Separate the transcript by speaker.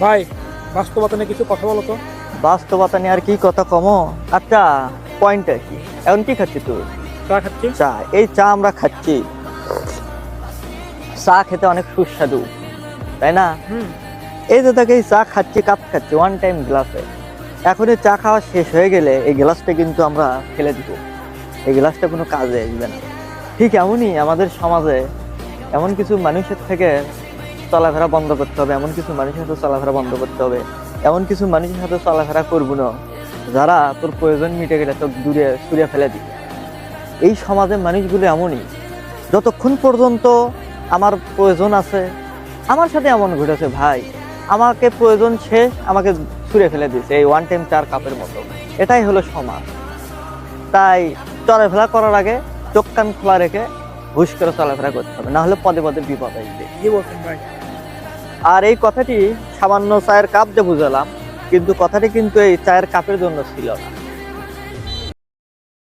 Speaker 1: ভাই, বাস্তবতা নিয়ে কিছু কথা বলো তো।
Speaker 2: বাস্তবতা নিয়ে আর কি কথা কমো। আচ্ছা, পয়েন্টটা কি? এখন কি খাচ্ছি তুই?
Speaker 1: চা খাচ্ছি।
Speaker 2: চা। এই চা আমরা খাচ্ছি, চা খেতে অনেক সুস্বাদু, তাই না?
Speaker 1: হুম।
Speaker 2: এই যে দেখে এই চা খাচ্ছি, কাপ খাচ্ছি ওয়ান টাইম গ্লাসে। এখন এই চা খাওয়া শেষ হয়ে গেলে এই গ্লাসটা কিন্তু আমরা ফেলে দিব, এই গ্লাসটা কোনো কাজে আসবে না। ঠিক এমনই আমাদের সমাজে এমন কিছু মানুষের থেকে চলাফেরা বন্ধ করতে হবে, এমন কিছু মানুষের সাথে চলাফেরা বন্ধ করতে হবে, এমন কিছু মানুষের সাথে চলাফেরা করবো না যারা তোর প্রয়োজন মিটে গেলে তোর দূরে সরিয়ে ফেলে দিবে। এই সমাজের মানুষগুলো এমনই, যতক্ষণ পর্যন্ত আমার প্রয়োজন আছে। আমার সাথে এমন ঘটেছে ভাই, আমাকে প্রয়োজন শেষ, আমাকে ছুঁড়ে ফেলে দিয়েছে এই ওয়ান টাইম চার কাপের মতো। এটাই হলো সমাজ। তাই চলাফেরা করার আগে চোখ কান খোলা রেখে হুশ করে চলাফেরা করতে হবে, না হলে পদে পদে বিপদ আসবে।
Speaker 1: কি বলছেন ভাই?
Speaker 2: আর এই কথাটি সামান্য চায়ের কাপ দিয়ে বুঝালাম, কিন্তু কথাটি কিন্তু এই চায়ের কাপের জন্য ছিল না।